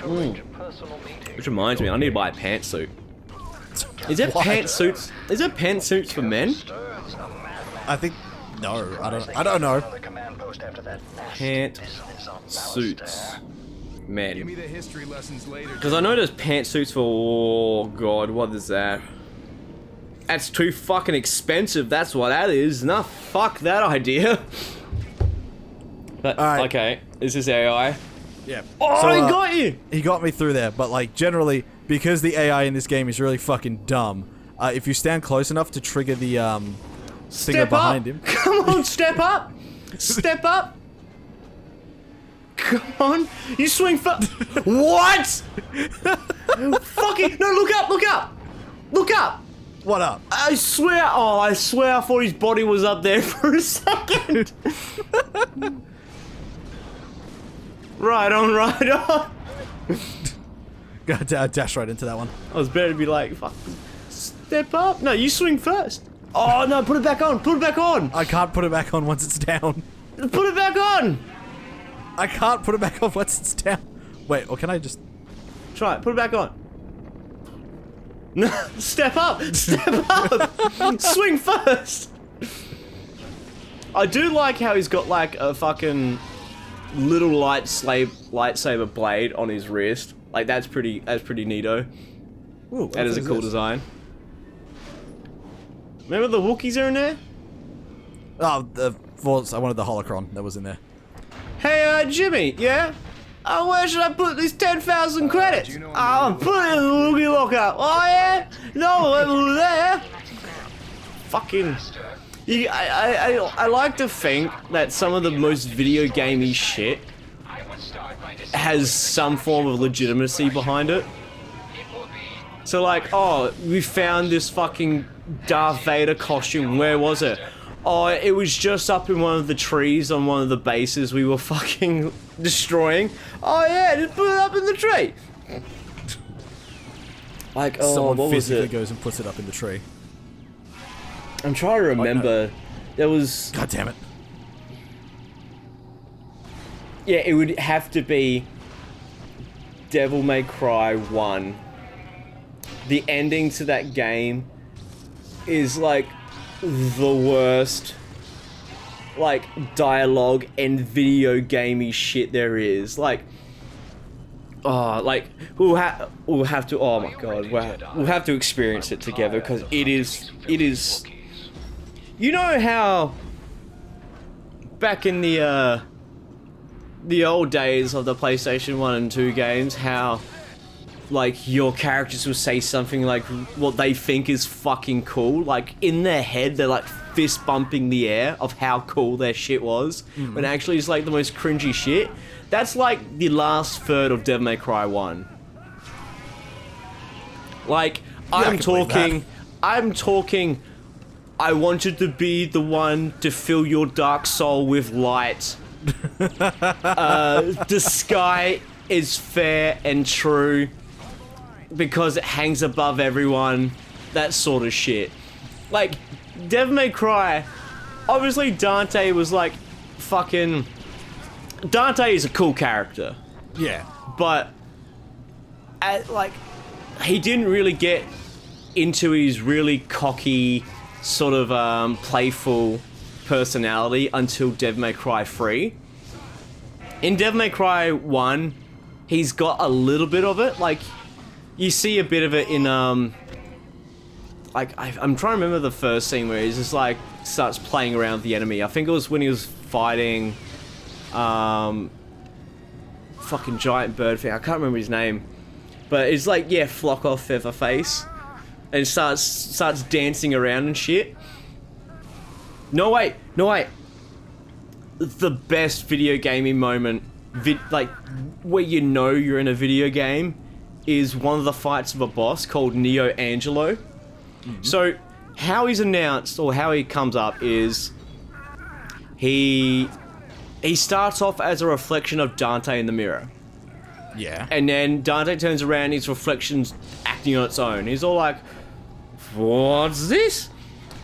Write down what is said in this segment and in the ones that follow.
Which reminds me, I need to buy a pantsuit. Is there pantsuits? Is there pantsuits for men? I think no. I don't know. Pantsuits, men. Give me the history lessons later. Because I know there's pantsuits for. Oh god, what is that? That's too fucking expensive. That's what that is. Nah, fuck that idea. But Alright. okay, is this AI? Yeah. Oh, So, he got you. He got me through there, but like generally, because the AI in this game is really fucking dumb. If you stand close enough to trigger the stinger Step behind up. him. Come on, step up. Step up. Come on. You swing for. What? Fucking no! Look up! Look up! Look up! What up? I swear! Oh, I swear! I thought his body was up there for a second. Right on, right on. Got dash right into that one. I was better to be like, fuck. Step up. No, you swing first. Oh no! Put it back on. Put it back on. I can't put it back on once it's down. Put it back on. I can't put it back on once it's down. Wait, or can I just... Try it. Put it back on. No, step up. Step up. Swing first. I do like how he's got like a fucking little lightsaber blade on his wrist. Like that's pretty neato. Ooh, That is a cool design. Remember the Wookiees are in there? Oh, I wanted the holocron that was in there. Hey, Jimmy, yeah? Oh, where should I put these 10,000 credits? you know Oh, put it in the Wookiee locker. Oh, yeah? No, over there. Fucking... I like to think that some of the most video gamey shit has some form of legitimacy behind it. So like, oh, we found this fucking Darth Vader costume. Where was it? Oh, it was just up in one of the trees on one of the bases we were fucking destroying. Oh yeah, just put it up in the tree. Like, oh, Someone what was physically it? goes and puts it up in the tree. I'm trying to remember. There was... God damn it. Yeah, it would have to be Devil May Cry 1. The ending to that game is like the worst like dialogue and video gamey shit there is. Like, oh, like we'll have to. Oh my god, we'll have to experience it together because it is. You know how back in the old days of the PlayStation 1 and 2 games, how like your characters will say something like what they think is fucking cool, like in their head they're like fist bumping the air of how cool their shit was, when actually it's like the most cringy shit. That's like the last third of Devil May Cry 1. Like, I'm talking, I wanted to be the one to fill your dark soul with light. The sky is fair and true because it hangs above everyone. That sort of shit. Like, Devil May Cry, obviously Dante was like fucking... Dante is a cool character. Yeah. But, like, he didn't really get into his really cocky, sort of playful personality until Devil May Cry 3. In Devil May Cry 1, he's got a little bit of it. Like, you see a bit of it in, like, I'm trying to remember the first scene where he's just, like, starts playing around with the enemy. I think it was when he was fighting, fucking giant bird thing. I can't remember his name. But it's like, yeah, Flock Off Featherface. And starts dancing around and shit. No, wait. The best video gaming moment, like, where you know you're in a video game, is one of the fights of a boss called Neo Angelo. So, how he's announced, or how he comes up, is he starts off as a reflection of Dante in the mirror. Yeah. And then Dante turns around, his reflection's acting on its own. He's all like, what's this?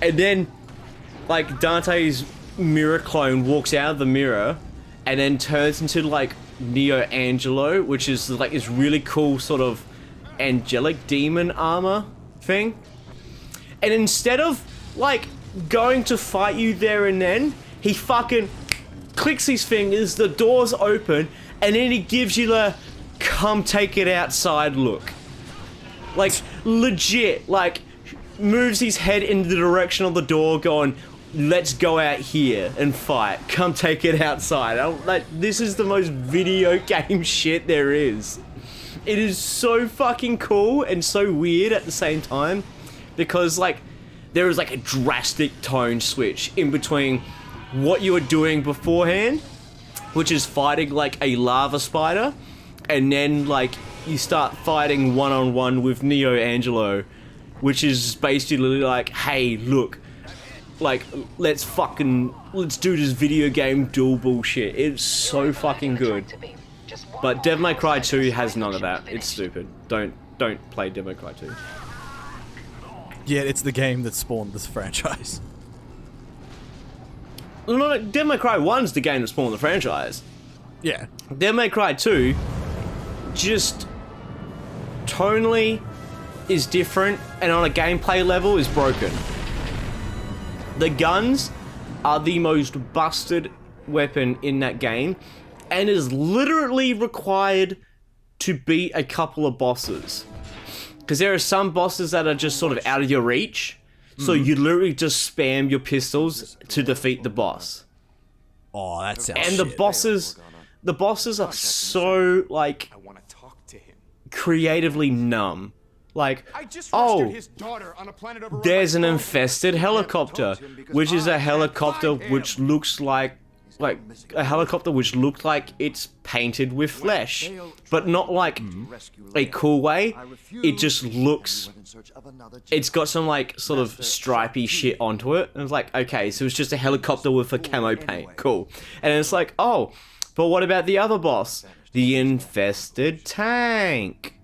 And then, like, Dante's mirror clone walks out of the mirror and then turns into, like, Neo Angelo, which is like this really cool sort of angelic demon armor thing. And instead of like going to fight you there and then, he fucking clicks his fingers, the doors open, and then he gives you the come take it outside look. Like legit, like moves his head in the direction of the door going, let's go out here and fight. Come take it outside. Like, this is the most video game shit there is. It is so fucking cool and so weird at the same time, because like there is like a drastic tone switch in between what you were doing beforehand, which is fighting like a lava spider, and then like you start fighting one-on-one with Neo Angelo, which is basically like, hey, look, like, let's do this video game duel bullshit. It's so fucking good. But Devil May Cry 2 has none of that. It's stupid. Don't play Devil May Cry 2. Yeah, it's the game that spawned this franchise. No, Devil May Cry 1's the game that spawned the franchise. Yeah. Devil May Cry 2 just tonally is different, and on a gameplay level is broken. The guns are the most busted weapon in that game, and is literally required to beat a couple of bosses. Because there are some bosses that are just sort of out of your reach, so you literally just spam your pistols to defeat the boss. Oh, that sounds And shit. the bosses are so, like, creatively numb. Like, oh, there's an infested helicopter, which is a helicopter which looks like a helicopter which looked like it's painted with flesh, but not like a cool way. It just looks, it's got some like sort of stripy shit onto it, and it's like, okay, so it's just a helicopter with a camo paint, cool. And it's like, oh, but what about the other boss, the infested tank?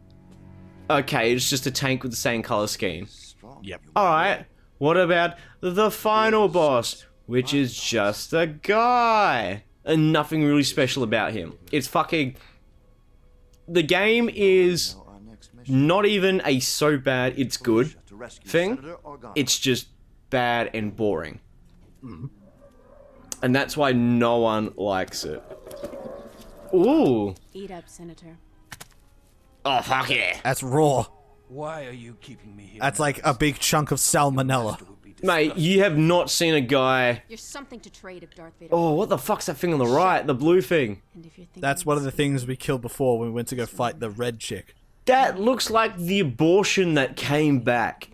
Okay, it's just a tank with the same color scheme. Yep. Alright, what about the final boss, which is just a guy, and nothing really special about him. It's fucking... The game is not even a so bad it's good thing, it's just bad and boring. And that's why no one likes it. Ooh. Eat up, Senator. Oh, fuck yeah. That's raw. Why are you keeping me here? That's like a big chunk of salmonella. Mate, you have not seen a guy... You're something to trade if Darth Vader. Oh, what the fuck's that thing on the right? The blue thing. And if you're thinking That's one of the things we killed before when we went to go fight the red chick. That looks like the abortion that came back.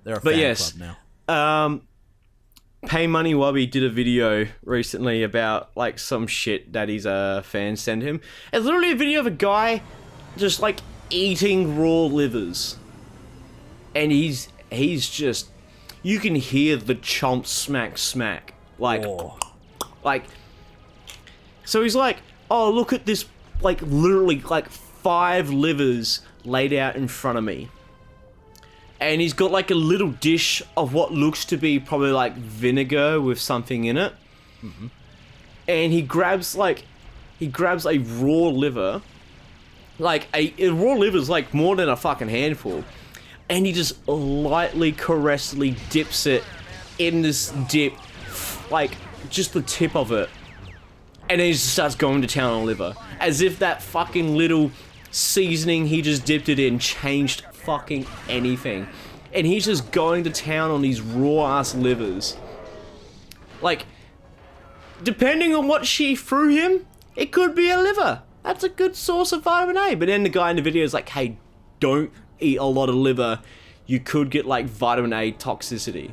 They're a But fan yes, club now. Pay Money Wubby did a video recently about like some shit that his fans send him. It's literally a video of a guy just like eating raw livers, and he's just, you can hear the chomp smack like Oh. like. So he's like, oh, look at this, like literally like 5 livers laid out in front of me. And he's got like a little dish of what looks to be probably like vinegar with something in it. And he grabs a raw liver. Like a raw liver's like more than a fucking handful. And he just lightly, caressingly dips it in this dip, like just the tip of it. And then he just starts going to town on liver. As if that fucking little seasoning he just dipped it in changed fucking anything. And he's just going to town on these raw ass livers. Like, depending on what she threw him, it could be a liver. That's a good source of vitamin A. But then the guy in the video is like, hey, don't eat a lot of liver. You could get like vitamin A toxicity.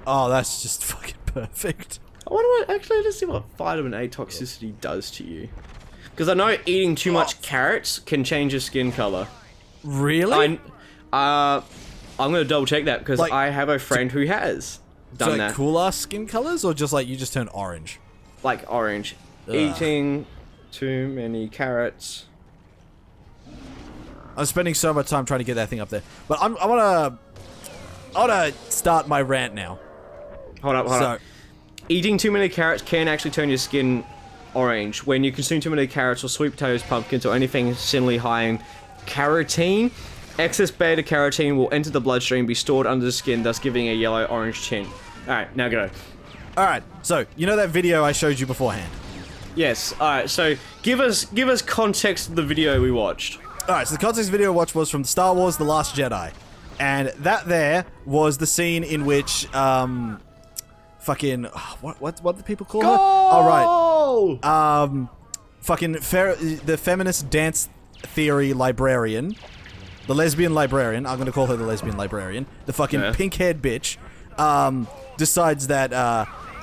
Oh, that's just fucking perfect. I wonder what, actually, let's see what vitamin A toxicity does to you. Because I know eating too much carrots can change your skin color. Really? I'm gonna double check that because Like, I have a friend who has done so, like, that. cool ass skin colors, or just like you just turn orange? Like orange. Ugh. Eating too many carrots. I'm spending so much time trying to get that thing up there, but I wanna start my rant now. Hold up. eating too many carrots can actually turn your skin orange. When you consume too many carrots or sweet potatoes, pumpkins, or anything insanely high in carotene, excess beta carotene will enter the bloodstream, be stored under the skin, thus giving a yellow-orange tint. Alright, now go. Alright, so, you know that video I showed you beforehand? Yes, alright, so give us context of the video we watched. Alright, so the context video I watched was from Star Wars The Last Jedi. And that there was the scene in which, fucking, what do people call her? Oh, right. The feminist dance theory librarian, the lesbian librarian, I'm gonna call her the lesbian librarian, the fucking pink-haired bitch, decides that,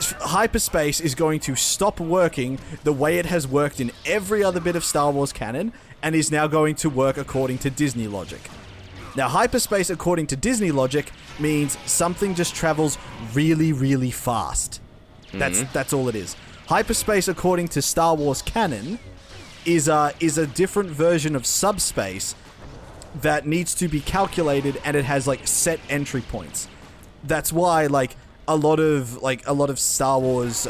hyperspace is going to stop working the way it has worked in every other bit of Star Wars canon, and is now going to work according to Disney logic. Now, hyperspace, according to Disney logic, means something just travels really, really fast. That's all it is. Hyperspace, according to Star Wars canon, is a different version of subspace that needs to be calculated, and it has like set entry points. That's why a lot of Star Wars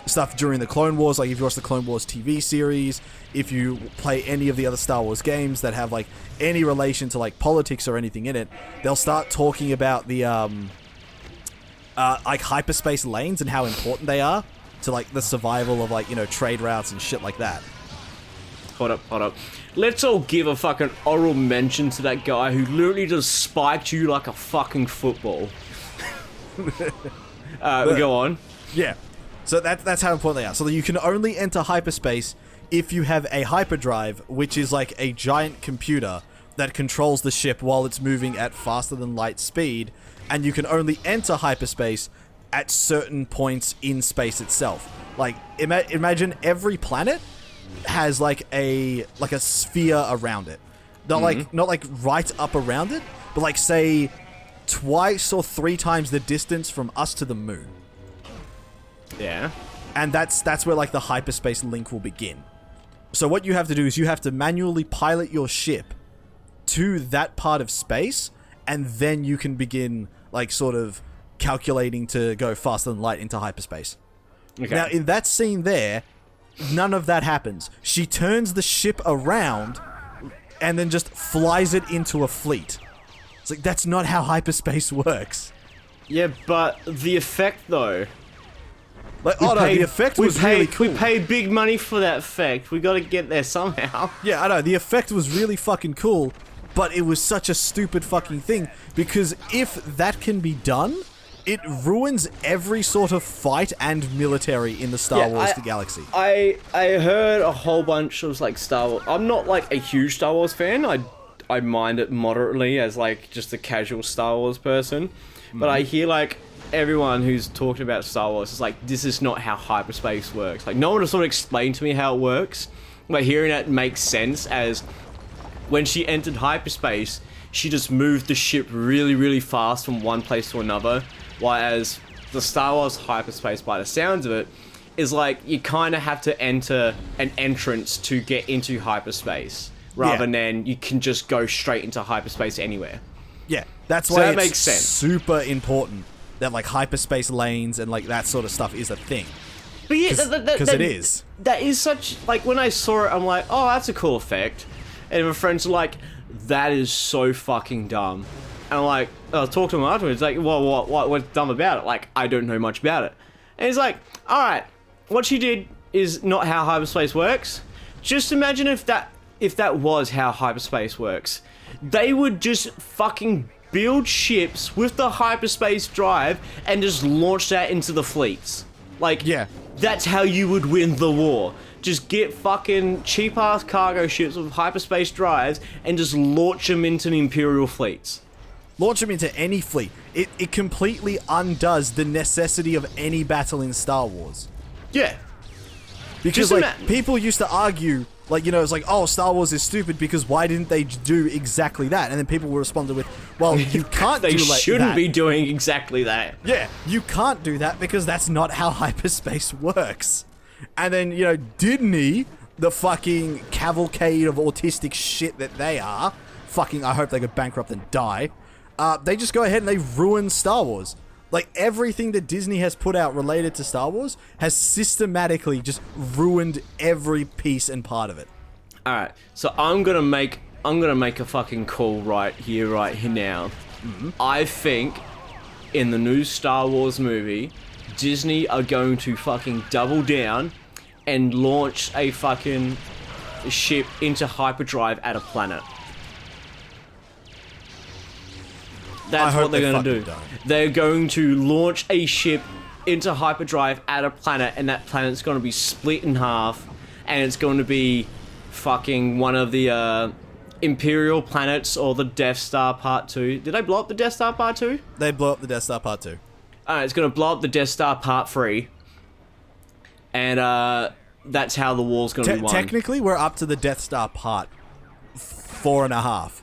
stuff during the Clone Wars, like if you watch the Clone Wars TV series, if you play any of the other Star Wars games that have like any relation to like politics or anything in it, they'll start talking about the like hyperspace lanes and how important they are to like the survival of like, you know, trade routes and shit like that. Hold up. Let's all give a fucking oral mention to that guy who literally just spiked you like a fucking football. Go on. Yeah. So that's how important they are. So you can only enter hyperspace if you have a hyperdrive, which is like a giant computer that controls the ship while it's moving at faster than light speed, and you can only enter hyperspace at certain points in space itself. Like, imagine every planet has like a sphere around it. Not like right up around it, but like say twice or three times the distance from us to the moon. Yeah. And that's where like the hyperspace link will begin. So what you have to do is you have to manually pilot your ship to that part of space, and then you can begin like sort of calculating to go faster than light into hyperspace. Okay. Now in that scene there, none of that happens. She turns the ship around and then just flies it into a fleet. It's like, that's not how hyperspace works. Yeah, but the effect though. Like, the effect was really cool. We paid big money for that effect. We gotta get there somehow. Yeah, I know. The effect was really fucking cool, but it was such a stupid fucking thing, because if that can be done, it ruins every sort of fight and military in the Star Wars Galaxy. I heard a whole bunch of like Star Wars. I'm not like a huge Star Wars fan. I mind it moderately as like just a casual Star Wars person, but I hear like everyone who's talking about Star Wars is like, this is not how hyperspace works. Like, no one has sort of explained to me how it works, but hearing it makes sense, as when she entered hyperspace, she just moved the ship really, really fast from one place to another, whereas the Star Wars hyperspace, by the sounds of it, is like, you kind of have to enter an entrance to get into hyperspace, rather than you can just go straight into hyperspace anywhere. Yeah, that's why that it's makes sense. Super important that like hyperspace lanes and like that sort of stuff is a thing. But yeah, because it is. That is such, like, when I saw it, I'm like, oh, that's a cool effect. And my friends are like, that is so fucking dumb. And I'm like, I'll talk to him afterwards, like, well, what's dumb about it? Like, I don't know much about it. And he's like, alright, what she did is not how hyperspace works. Just imagine if that was how hyperspace works. They would just fucking build ships with the hyperspace drive and just launch that into the fleets. Like, yeah, that's how you would win the war. Just get fucking cheap-ass cargo ships with hyperspace drives and just launch them into the Imperial fleets. Launch them into any fleet. It completely undoes the necessity of any battle in Star Wars. Yeah. Because, like, people used to argue, like, you know, it's like, oh, Star Wars is stupid because why didn't they do exactly that? And then people will respond with, well, you can't do like that. They shouldn't be doing exactly that. Yeah, you can't do that because that's not how hyperspace works. And then, you know, Disney, the fucking cavalcade of autistic shit that they are, fucking, I hope they go bankrupt and die, they just go ahead and they ruin Star Wars. Like, everything that Disney has put out related to Star Wars has systematically just ruined every piece and part of it. All right, so I'm gonna make a fucking call right here now. I think in the new Star Wars movie, Disney are going to fucking double down and launch a fucking ship into hyperdrive at a planet. That's what they're going to do. They're going to launch a ship into hyperdrive at a planet, and that planet's going to be split in half, and it's going to be fucking one of the Imperial planets or the Death Star Part 2. Did they blow up the Death Star Part 2? They blow up the Death Star Part 2. Alright, it's going to blow up the Death Star Part 3. And that's how the war's going to be won. Technically, we're up to the Death Star Part 4.5.